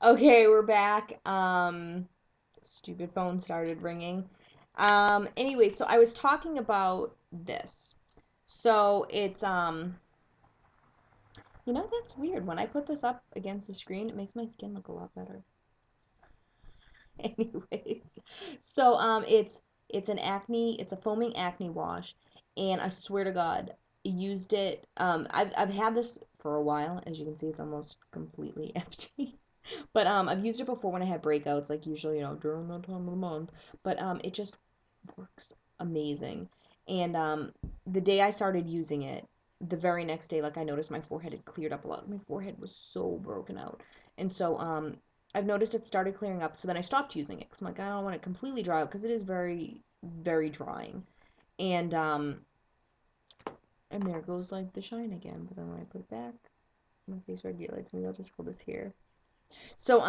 Okay, we're back. Stupid phone started ringing. Anyway, so I was talking about this. So it's that's weird. When I put this up against the screen, it makes my skin look a lot better. Anyways, so it's an acne, it's a foaming acne wash, and I swear to God, I used it. I've had this for a while. As you can see, it's almost completely empty. But I've used it before when I had breakouts, like usually, during that time of the month. But it just works amazing. And the day I started using it, the very next day, like I noticed my forehead had cleared up a lot. My forehead was so broken out. And so I've noticed it started clearing up. So then I stopped using it because I'm like, I don't want it completely dry out because it is very, very drying. And and there goes like the shine again. But then when I put it back, my face regulates. Maybe I'll just hold this here. So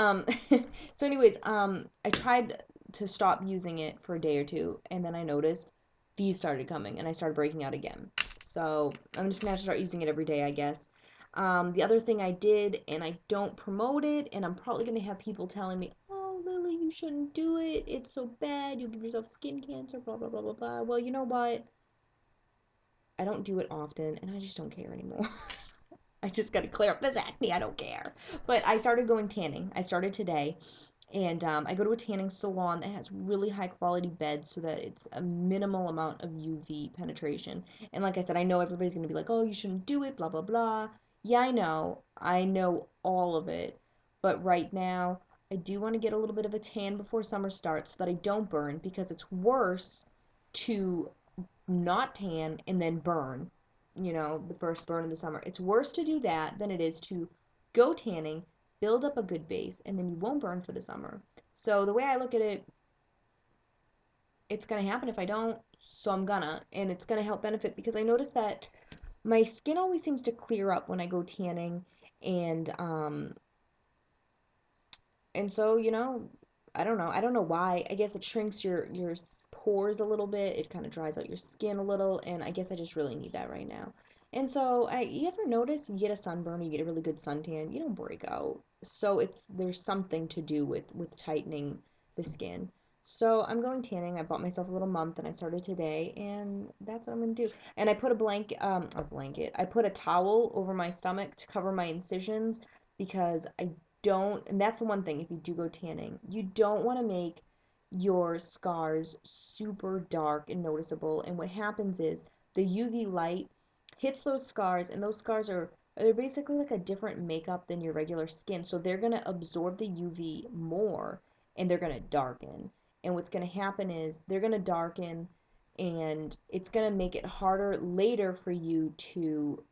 so anyways, I tried to stop using it for a day or two, and then I noticed these started coming, and I started breaking out again. So I'm just gonna have to start using it every day, I guess. The other thing I did, and I don't promote it, and I'm probably gonna have people telling me, "Oh, Lily, you shouldn't do it. It's so bad. You'll give yourself skin cancer." Blah blah blah blah blah. Well, you know what? I don't do it often, and I just don't care anymore. I just gotta clear up this acne. I don't care. But I started going tanning. I started today, and I go to a tanning salon that has really high quality beds so that it's a minimal amount of UV penetration. And like I said, I know everybody's gonna be like, "Oh, you shouldn't do it," blah blah blah. Yeah, I know. I know all of it. But right now, I do want to get a little bit of a tan before summer starts so that I don't burn because it's worse to not tan and then burn, the first burn of the summer. It's worse to do that than it is to go tanning, build up a good base, and then you won't burn for the summer. So the way I look at it, it's going to happen if I don't, so I'm gonna, and it's going to help benefit because I notice that my skin always seems to clear up when I go tanning, and so, I don't know. I don't know why. I guess it shrinks your pores a little bit. It kind of dries out your skin a little, and I guess I just really need that right now. And so, you ever notice you get a sunburn, you get a really good suntan, you don't break out. So there's something to do with tightening the skin. So I'm going tanning. I bought myself a little month, and I started today, and that's what I'm gonna do. And I put a blanket. I put a towel over my stomach to cover my incisions because I don't, and that's the one thing if you do go tanning, you don't want to make your scars super dark and noticeable. And what happens is the UV light hits those scars, and those scars they're basically like a different makeup than your regular skin. So they're going to absorb the UV more and they're going to darken. And what's going to happen is they're going to darken and it's going to make it harder later for you to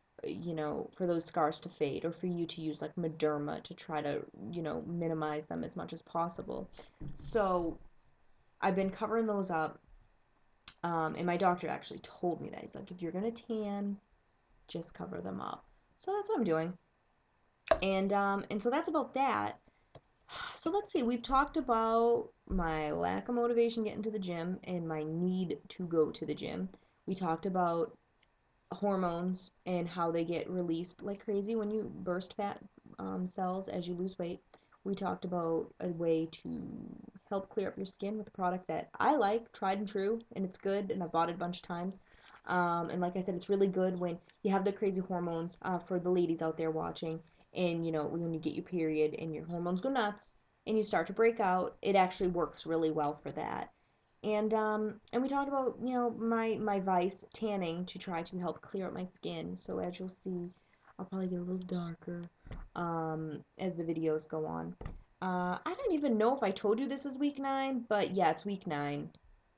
for those scars to fade or for you to use like Mederma to try to, minimize them as much as possible. So I've been covering those up. And my doctor actually told me that. He's like, if you're going to tan, just cover them up. So that's what I'm doing. And so that's about that. So let's see. We've talked about my lack of motivation getting to the gym and my need to go to the gym. We talked about hormones and how they get released like crazy when you burst fat cells as you lose weight. We talked about a way to help clear up your skin with a product that I like, tried and true, and it's good, and I've bought it a bunch of times. And like I said, it's really good when you have the crazy hormones for the ladies out there watching, and when you get your period and your hormones go nuts and you start to break out, it actually works really well for that. And we talked about, my vice tanning to try to help clear up my skin. So as you'll see, I'll probably get a little darker as the videos go on. I don't even know if I told you this is week 9, but yeah, it's week 9.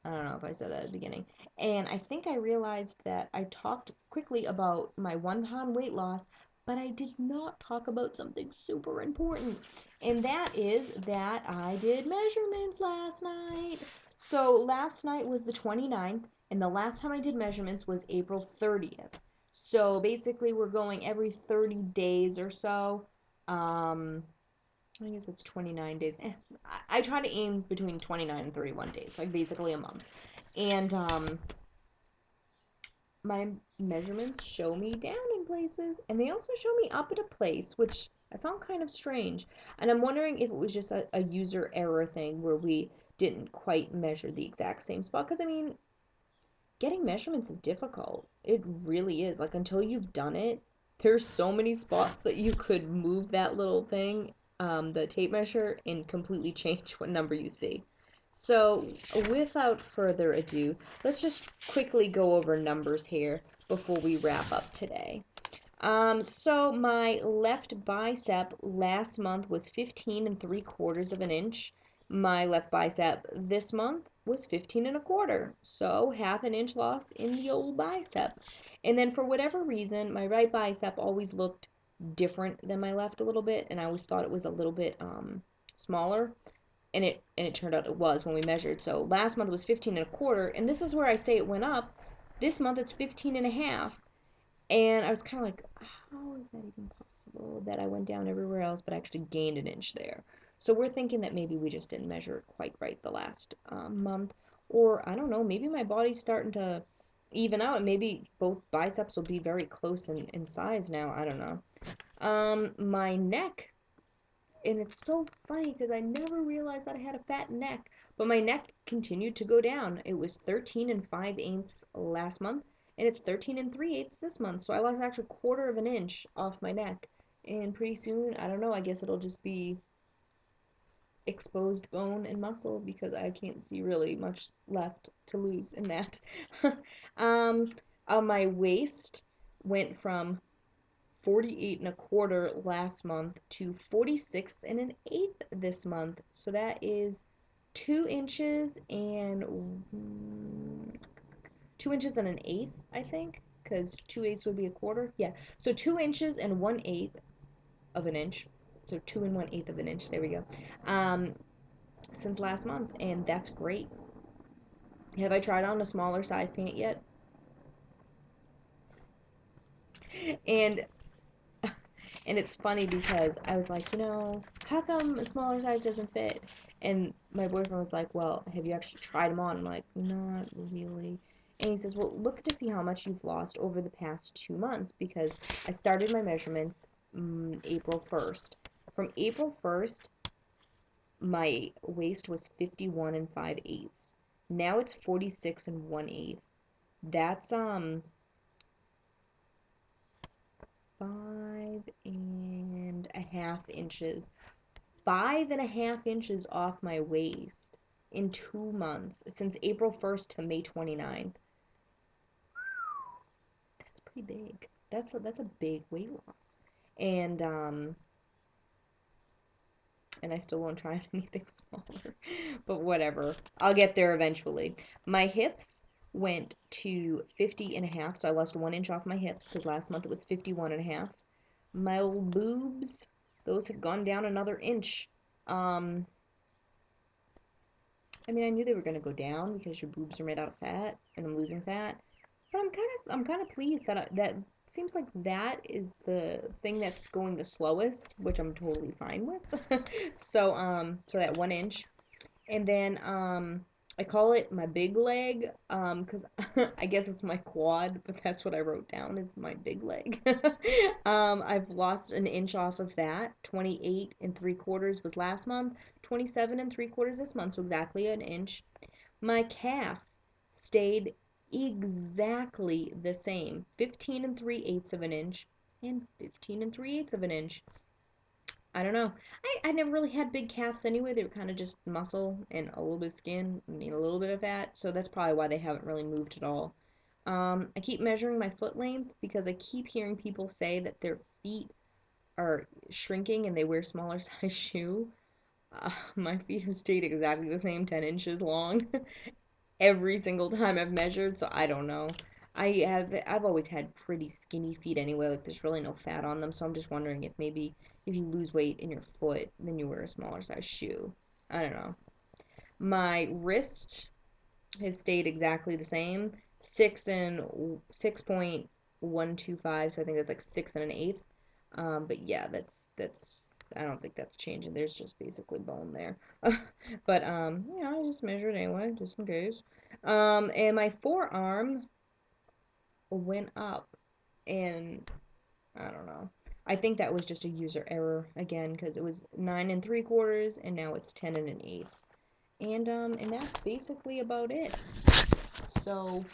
I don't know if I said that at the beginning. And I think I realized that I talked quickly about my 1 pound weight loss, but I did not talk about something super important. And that is that I did measurements last night. So last night was the 29th, and the last time I did measurements was April 30th. So basically, we're going every 30 days or so. I guess it's 29 days. I try to aim between 29 and 31 days, like basically a month. And my measurements show me down in places, and they also show me up at a place, which I found kind of strange. And I'm wondering if it was just a user error thing where we didn't quite measure the exact same spot. Because, I mean, getting measurements is difficult. It really is. Like, until you've done it, there's so many spots that you could move that little thing, the tape measure, and completely change what number you see. So, without further ado, let's just quickly go over numbers here before we wrap up today. So my left bicep last month was 15 and 3/4 of an inch. My left bicep this month was 15 and a quarter. So half an inch loss in the old bicep. And then for whatever reason, my right bicep always looked different than my left a little bit, and I always thought it was a little bit smaller. And it turned out it was when we measured. So last month it was 15 and a quarter, and this is where I say it went up. This month it's 15 and a half. And I was kind of like, how is that even possible that I went down everywhere else but actually gained an inch there? So we're thinking that maybe we just didn't measure it quite right the last month. Or I don't know, maybe my body's starting to even out and maybe both biceps will be very close in size now. I don't know. My neck, and it's so funny because I never realized that I had a fat neck, but my neck continued to go down. It was 13 and 5/8 last month, and it's 13 and 3/8 this month. So I lost actually 1/4 of an inch off my neck. And pretty soon, I don't know, I guess it'll just be exposed bone and muscle because I can't see really much left to lose in that. um, my waist went from 48 and a quarter last month to 46 and an eighth this month. So that is 2 inches and 2 inches and an eighth, I think, because 2/8 would be a quarter. Yeah, so 2 inches and 1/8 of an inch. So 2 and 1/8 of an inch. There we go. Um, since last month, and that's great. Have I tried on a smaller size pant yet? And And it's funny because I was like, how come a smaller size doesn't fit? And my boyfriend was like, well, have you actually tried them on? I'm like, not really. And he says, well, look to see how much you've lost over the past 2 months because I started my measurements April 1st. From April 1st, my waist was 51 and 5/8. Now it's 46 and 1/8. That's 5.5 inches. 5.5 inches off my waist in 2 months since April 1st to May 29th. That's pretty big. That's a big weight loss. And and I still won't try anything smaller. But whatever. I'll get there eventually. My hips went to 50 and a half, so I lost 1 inch off my hips because last month it was 51 and a half. My old boobs, those have gone down another inch. Um, I mean, I knew they were going to go down because your boobs are made out of fat and I'm losing fat. But I'm kind of pleased that seems like that is the thing that's going the slowest, which I'm totally fine with. So that 1 inch. And then I call it my big leg because I guess it's my quad, but that's what I wrote down is my big leg. I've lost an inch off of that. 28 and 3/4 was last month. 27 and 3/4 this month, so exactly an inch. My calf stayed exactly the same. 15 and 3/8 of an inch and 15 and 3/8 of an inch. I don't know. I never really had big calves anyway. They were kind of just muscle and a little bit of skin, I mean, a little bit of fat. So that's probably why they haven't really moved at all. I keep measuring my foot length because I keep hearing people say that their feet are shrinking and they wear smaller size shoe. My feet have stayed exactly the same, 10 inches long every single time I've measured, so I don't know. I've always had pretty skinny feet anyway, like there's really no fat on them, so I'm just wondering if maybe if you lose weight in your foot, then you wear a smaller size shoe. I don't know. My wrist has stayed exactly the same. 6.125, so I think that's like 6 and an eighth. But yeah, that's I don't think that's changing. There's just basically bone there. But yeah, I just measured anyway, just in case. And my forearm went up, and I don't know. I think that was just a user error again because it was 9 3/4 and now it's 10 1/8. And that's basically about it. So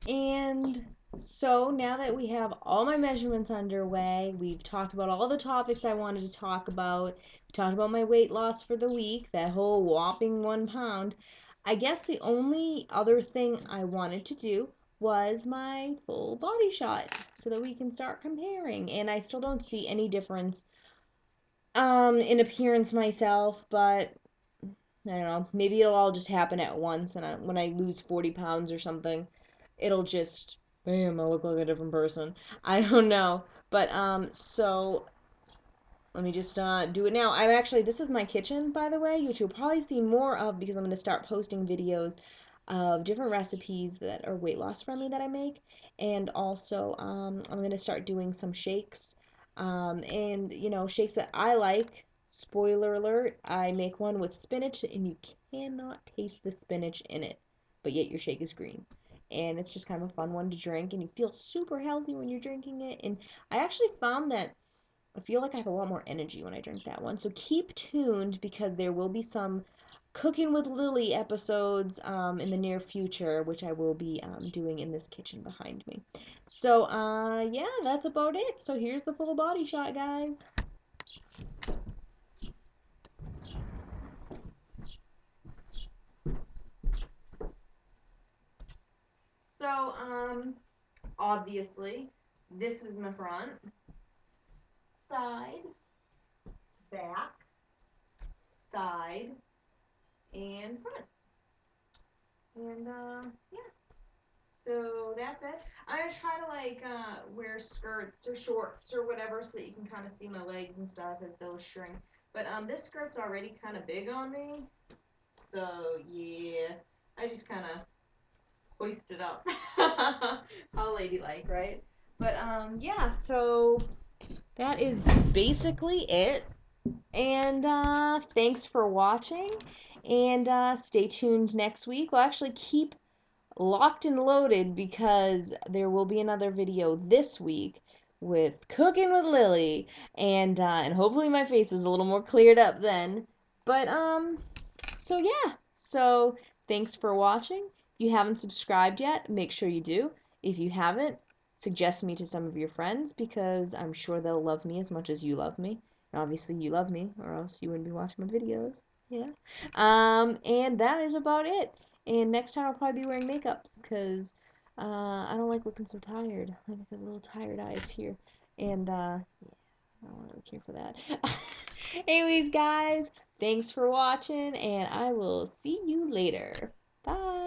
and so now that we have all my measurements underway, we've talked about all the topics I wanted to talk about. We talked about my weight loss for the week, that whole whopping 1 pound. I guess the only other thing I wanted to do was my full body shot so that we can start comparing. And I still don't see any difference in appearance myself, but I don't know. Maybe it'll all just happen at once, and when I lose 40 pounds or something, it'll just, bam, I'll look like a different person. I don't know. But, so let me just do it now. This is my kitchen, by the way, which you'll probably see more of because I'm going to start posting videos of different recipes that are weight loss friendly that I make. And also, I'm going to start doing some shakes. Shakes that I like. Spoiler alert, I make one with spinach and you cannot taste the spinach in it, but yet your shake is green. And it's just kind of a fun one to drink, and you feel super healthy when you're drinking it. And I actually found that I feel like I have a lot more energy when I drink that one. So keep tuned because there will be some Cooking with Lily episodes in the near future, which I will be doing in this kitchen behind me. So, yeah, that's about it. So here's the full body shot, guys. So, obviously, this is my front, side, back, side, and front. And, yeah. So that's it. I'm gonna try to wear skirts or shorts or whatever so that you can kind of see my legs and stuff as those shrink. But this skirt's already kind of big on me, so yeah, I just kind of hoist it up. How ladylike, right? But yeah. So that is basically it. And thanks for watching. And stay tuned next week. We'll actually keep locked and loaded because there will be another video this week with Cooking with Lily, and hopefully my face is a little more cleared up then. But so yeah. So thanks for watching. If you haven't subscribed yet, make sure you do. If you haven't, suggest me to some of your friends because I'm sure they'll love me as much as you love me. And obviously you love me or else you wouldn't be watching my videos. Yeah. And that is about it. And next time I'll probably be wearing makeups because I don't like looking so tired. I got little tired eyes here. And yeah, I don't really care for that. Anyways, guys, thanks for watching, and I will see you later. Bye.